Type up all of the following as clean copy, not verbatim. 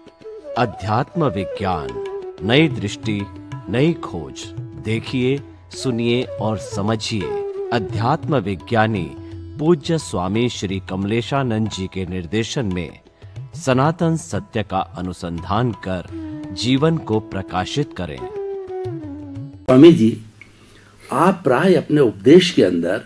अध्यात्म विज्ञान, नई दृष्टि, नई खोज। देखिए, सुनिए और समझिए। अध्यात्म विज्ञानी पूज्य स्वामी श्री कमलेशानंद जी के निर्देशन में सनातन सत्य का अनुसंधान कर जीवन को प्रकाशित करें। स्वामी जी, आप प्राय अपने उपदेश के अंदर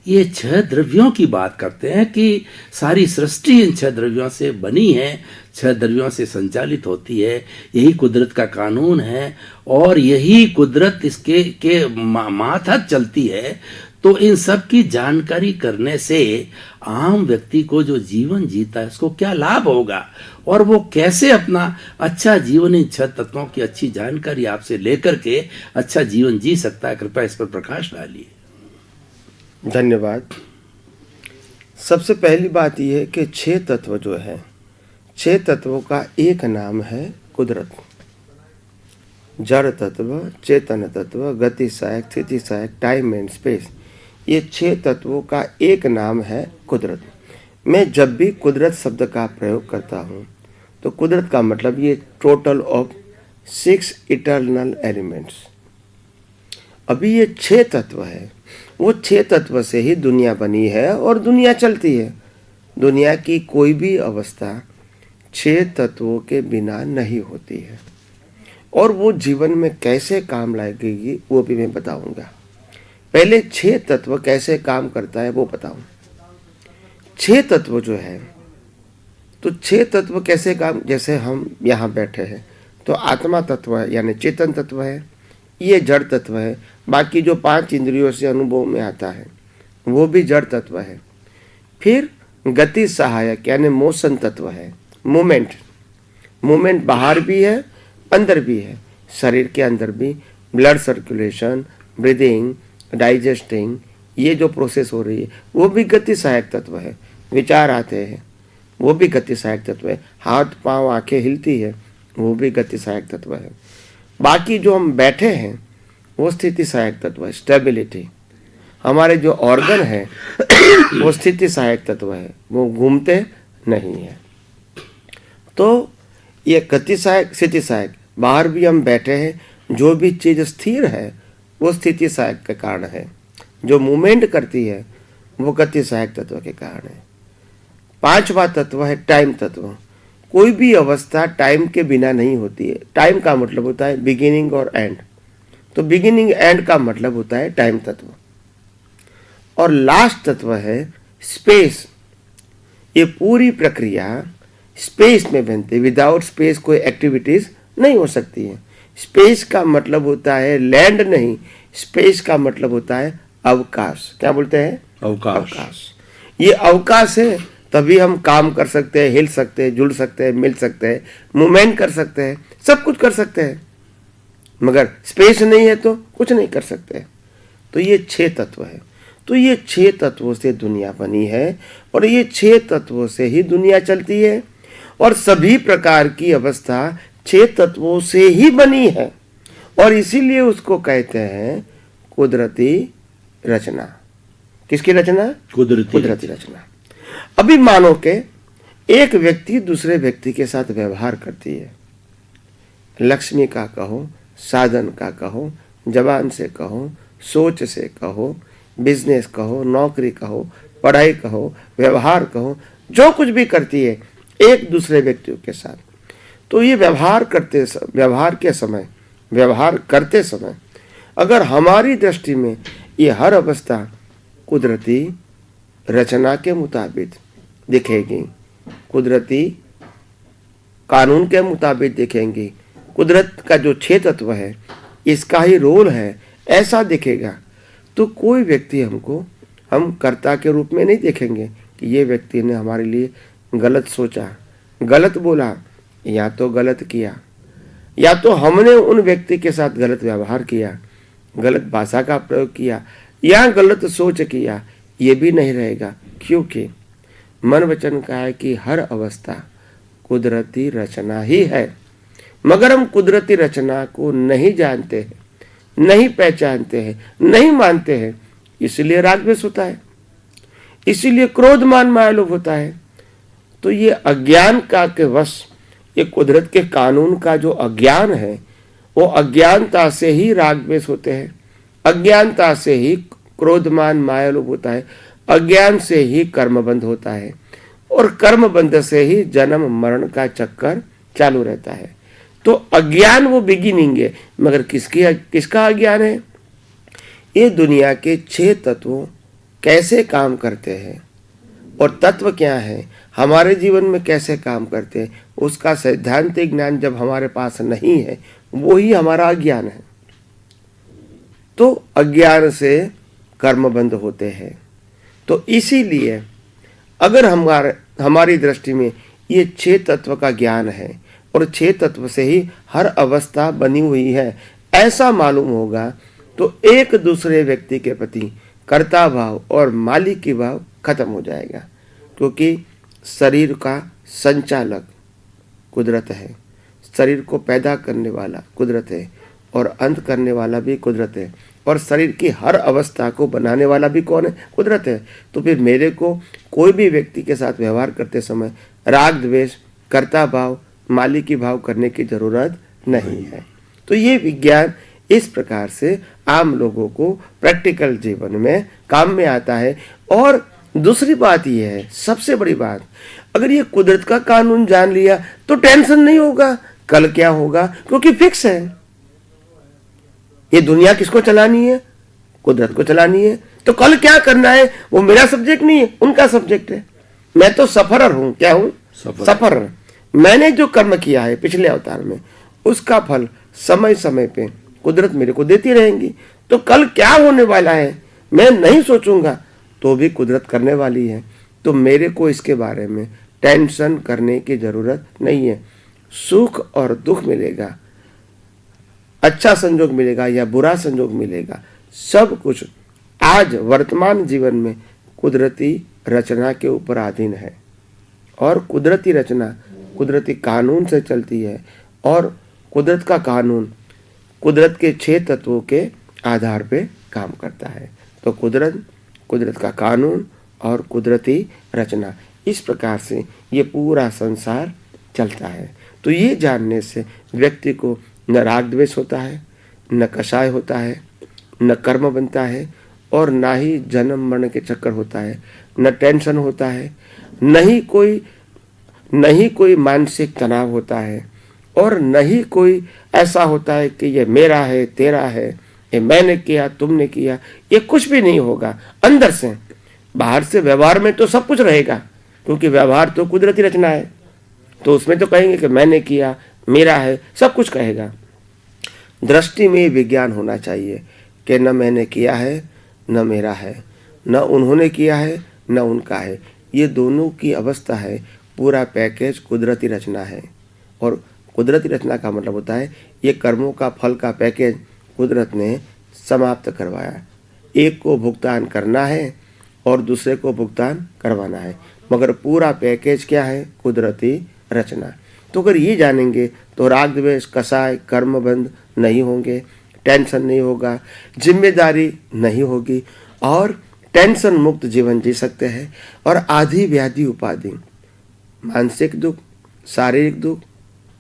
ये 6 द्रव्यों की बात करते हैं कि सारी सृष्टि इन 6 द्रव्यों से बनी है, 6 द्रव्यों से संचालित होती है, यही कुदरत का कानून है और यही कुदरत इसके मातहत चलती है। तो इन सब की जानकारी करने से आम व्यक्ति को जो जीवन जीता है उसको क्या लाभ होगा और वो कैसे अपना अच्छा जीवन इन 6 तत्वों की अच्छी जानकारी आपसे लेकर के अच्छा जीवन जी सकता है। कृपया इस पर प्रकाश डालिए। धन्यवाद। सबसे पहली बात यह है कि 6 तत्व जो है, 6 तत्वों का एक नाम है कुदरत। जड़ तत्व, चेतन तत्व, गति सहायक, स्थिति सहायक, टाइम एंड स्पेस, ये 6 तत्वों का एक नाम है कुदरत। मैं जब भी कुदरत शब्द का प्रयोग करता हूँ तो कुदरत का मतलब ये टोटल ऑफ 6 इटर्नल एलिमेंट्स। अभी ये 6 तत्व है, वो 6 तत्व से ही दुनिया बनी है और दुनिया चलती है। दुनिया की कोई भी अवस्था 6 तत्वों के बिना नहीं होती है और वो जीवन में कैसे काम लगेगी वो भी मैं बताऊंगा। पहले 6 तत्व कैसे काम करता है वो बताऊं। 6 तत्व जो है, तो 6 तत्व कैसे काम, जैसे हम यहाँ बैठे हैं तो आत्मा तत्व है यानी चेतन तत्व है, ये जड़ तत्व है। बाकी जो 5 इंद्रियों से अनुभव में आता है वो भी जड़ तत्व है। फिर गति सहायक यानी मोशन तत्व है, मूवमेंट बाहर भी है अंदर भी है, शरीर के अंदर भी ब्लड सर्कुलेशन, ब्रीदिंग, डाइजेस्टिंग, ये जो प्रोसेस हो रही है वो भी गति सहायक तत्व है। विचार आते हैं वो भी गति सहायक तत्व है। हाथ पांव आंखें हिलती है वो भी गति सहायक तत्व है। बाकी जो हम बैठे हैं वो स्थिति सहायक तत्व है, स्टेबिलिटी। हमारे जो ऑर्गन है वो स्थिति सहायक तत्व है, वो घूमते नहीं है। तो ये गति सहायक, स्थिति सहायक, बाहर भी हम बैठे हैं, जो भी चीज़ स्थिर है वो स्थिति सहायक के कारण है, जो मूवमेंट करती है वो गति सहायक तत्व के कारण है। 5वां तत्व है टाइम तत्व। कोई भी अवस्था टाइम के बिना नहीं होती है। टाइम का मतलब होता है बिगिनिंग और एंड, तो बिगिनिंग एंड का मतलब होता है टाइम तत्व। और लास्ट तत्व है स्पेस। ये पूरी प्रक्रिया स्पेस में बनती है। विदाउट स्पेस कोई एक्टिविटीज नहीं हो सकती है। स्पेस का मतलब होता है लैंड नहीं, स्पेस का मतलब होता है अवकाश। क्या बोलते हैं? अवकाश। ये अवकाश है, तभी हम काम कर सकते हैं, हिल सकते हैं, जुड़ सकते हैं, मिल सकते हैं, मूवमेंट कर सकते हैं, सब कुछ कर सकते हैं। मगर स्पेस नहीं है तो कुछ नहीं कर सकते। तो ये 6 तत्व है। तो ये 6 तत्वों से दुनिया बनी है और ये 6 तत्वों से ही दुनिया चलती है और सभी प्रकार की अवस्था 6 तत्वों से ही बनी है और इसीलिए उसको कहते हैं कुदरती रचना। किसकी रचना? कुदरती रचना। अभी मानो के एक व्यक्ति दूसरे व्यक्ति के साथ व्यवहार करती है। लक्ष्मी का कहो, साधन का कहो, जबान से कहो, सोच से कहो, बिजनेस कहो, नौकरी कहो, पढ़ाई कहो, व्यवहार कहो, जो कुछ भी करती है एक दूसरे व्यक्तियों के साथ। तो ये व्यवहार करते समय अगर हमारी दृष्टि में ये हर अवस्था कुदरती रचना के मुताबिक दिखेगी, कुदरती कानून के मुताबिक दिखेंगी, कुदरत का जो 6 तत्व है इसका ही रोल है, ऐसा दिखेगा, तो कोई व्यक्ति हमको हम कर्ता के रूप में नहीं देखेंगे कि ये व्यक्ति ने हमारे लिए गलत सोचा, गलत बोला, या तो गलत किया, या तो हमने उन व्यक्ति के साथ गलत व्यवहार किया, गलत भाषा का प्रयोग किया या गलत सोच किया, ये भी नहीं रहेगा। क्योंकि मन वचन का है कि हर अवस्था कुदरती रचना ही है। मगर हम कुदरती रचना को नहीं जानते हैं, नहीं पहचानते हैं, नहीं मानते हैं, इसलिए राग द्वेष होता है, इसीलिए क्रोध मान माया लोभ होता है। तो ये अज्ञान का के वश ये कुदरत के कानून का जो अज्ञान है, वो अज्ञानता से ही राग द्वेष होते हैं, अज्ञानता से ही क्रोधमान माया लोभ होता है, अज्ञान से ही कर्म बंध होता है, और कर्म बंध से ही जन्म मरण का चक्कर चालू रहता है। तो अज्ञान वो बिगिनिंग है, मगर किसका अज्ञान है? ये दुनिया के 6 तत्वों कैसे काम करते हैं और तत्व क्या है, हमारे जीवन में कैसे काम करते हैं, उसका सैद्धांतिक ज्ञान जब हमारे पास नहीं है, वो ही हमारा अज्ञान है। तो अज्ञान से कर्म बंद होते हैं। तो इसीलिए अगर हमारी दृष्टि में ये 6 तत्व का ज्ञान है और 6 तत्व से ही हर अवस्था बनी हुई है, ऐसा मालूम होगा, तो एक दूसरे व्यक्ति के प्रति कर्ता भाव और मालिकी भाव खत्म हो जाएगा। क्योंकि शरीर का संचालक कुदरत है, शरीर को पैदा करने वाला कुदरत है, और अंत करने वाला भी कुदरत है, और शरीर की हर अवस्था को बनाने वाला भी कौन है? कुदरत है। तो फिर मेरे को कोई भी व्यक्ति के साथ व्यवहार करते समय राग द्वेष, कर्ता भाव, मालिकी भाव करने की जरूरत नहीं है। तो ये विज्ञान इस प्रकार से आम लोगों को प्रैक्टिकल जीवन में काम में आता है। और दूसरी बात यह है, सबसे बड़ी बात, अगर ये कुदरत का कानून जान लिया तो टेंशन नहीं होगा कल क्या होगा, क्योंकि फिक्स है। ये दुनिया किसको चलानी है? कुदरत को चलानी है। तो कल क्या करना है वो मेरा सब्जेक्ट नहीं है, उनका सब्जेक्ट है। मैं तो सफरर हूं। क्या हूं? सफरर। मैंने जो कर्म किया है पिछले अवतार में, उसका फल समय समय पे कुदरत मेरे को देती रहेंगी। तो कल क्या होने वाला है मैं नहीं सोचूंगा, तो भी कुदरत करने वाली है। तो मेरे को इसके बारे में टेंशन करने की जरूरत नहीं है। सुख और दुख मिलेगा, अच्छा संजोग मिलेगा या बुरा संजोग मिलेगा, सब कुछ आज वर्तमान जीवन में कुदरती रचना के ऊपर अधीन है। और कुदरती रचना कुदरती कानून से चलती है, और कुदरत का कानून कुदरत के 6 तत्वों के आधार पे काम करता है। तो कुदरत का कानून और कुदरती रचना, इस प्रकार से ये पूरा संसार चलता है। तो ये जानने से व्यक्ति को न राग द्वेष होता है, न कषाय होता है, न कर्म बनता है, और ना ही जन्म मरण के चक्कर होता है, न टेंशन होता है, न ही कोई मानसिक तनाव होता है, और न ही कोई ऐसा होता है कि ये मेरा है, तेरा है, ये मैंने किया, तुमने किया, ये कुछ भी नहीं होगा। अंदर से, बाहर से व्यवहार में तो सब कुछ रहेगा, क्योंकि व्यवहार तो कुदरती रचना है। तो उसमें तो कहेंगे कि मैंने किया, मेरा है, सब कुछ कहेगा। दृष्टि में विज्ञान होना चाहिए कि न मैंने किया है, न मेरा है, न उन्होंने किया है, न उनका है। ये दोनों की अवस्था है, पूरा पैकेज कुदरती रचना है। और कुदरती रचना का मतलब होता है ये कर्मों का फल का पैकेज कुदरत ने समाप्त करवाया। एक को भुगतान करना है और दूसरे को भुगतान करवाना है, मगर पूरा पैकेज क्या है? कुदरती रचना। तो अगर ये जानेंगे तो राग द्वेष, कषाय, कर्म बंध नहीं होंगे, टेंशन नहीं होगा, जिम्मेदारी नहीं होगी, और टेंशन मुक्त जीवन जी सकते हैं। और आदि व्याधि उपाधि, मानसिक दुख, शारीरिक दुख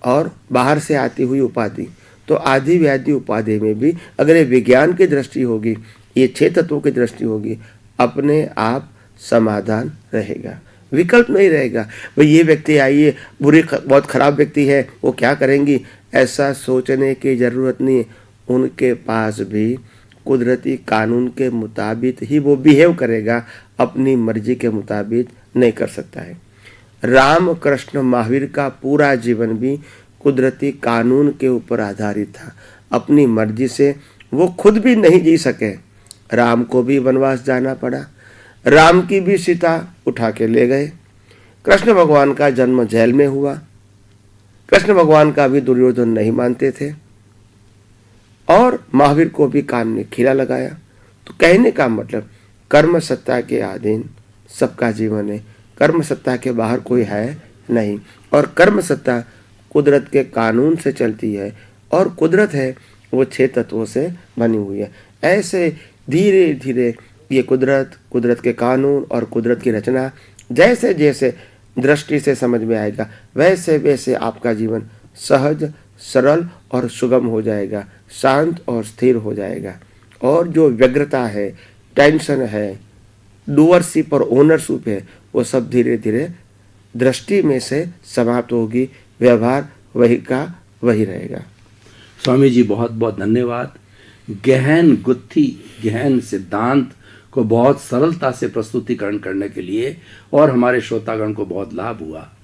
और बाहर से आती हुई उपाधि, तो आदि व्याधि उपाधि में भी अगर ये विज्ञान की दृष्टि होगी, ये 6 तत्वों की दृष्टि होगी, अपने आप समाधान रहेगा, विकल्प नहीं रहेगा। भाई ये व्यक्ति आइए बहुत खराब व्यक्ति है, वो क्या करेंगी, ऐसा सोचने की जरूरत नहीं है। उनके पास भी कुदरती कानून के मुताबिक ही वो बिहेव करेगा, अपनी मर्जी के मुताबिक नहीं कर सकता है। राम कृष्ण महावीर का पूरा जीवन भी कुदरती कानून के ऊपर आधारित था। अपनी मर्जी से वो खुद भी नहीं जी सके, राम को भी वनवास जाना पड़ा, राम की भी सीता उठा के ले गए। कृष्ण भगवान का जन्म जेल में हुआ, कृष्ण भगवान का भी दुर्योधन नहीं मानते थे, और महावीर को भी कान में खीरा लगाया। तो कहने का मतलब कर्म सत्ता के अधीन सबका जीवन है, कर्म सत्ता के बाहर कोई है नहीं, और कर्म सत्ता कुदरत के कानून से चलती है, और कुदरत है वो 6 तत्वों से बनी हुई है। ऐसे धीरे धीरे ये कुदरत के कानून और कुदरत की रचना जैसे जैसे दृष्टि से समझ में आएगा, वैसे वैसे आपका जीवन सहज, सरल और सुगम हो जाएगा, शांत और स्थिर हो जाएगा। और जो व्यग्रता है, टेंशन है, डूअरशिप और ओनरशिप है, वो सब धीरे धीरे दृष्टि में से समाप्त होगी। व्यवहार वही का वही रहेगा। स्वामी जी बहुत बहुत धन्यवाद। गहन गुत्थी, गहन सिद्धांत को बहुत सरलता से प्रस्तुतिकरण करने के लिए और हमारे श्रोतागण को बहुत लाभ हुआ।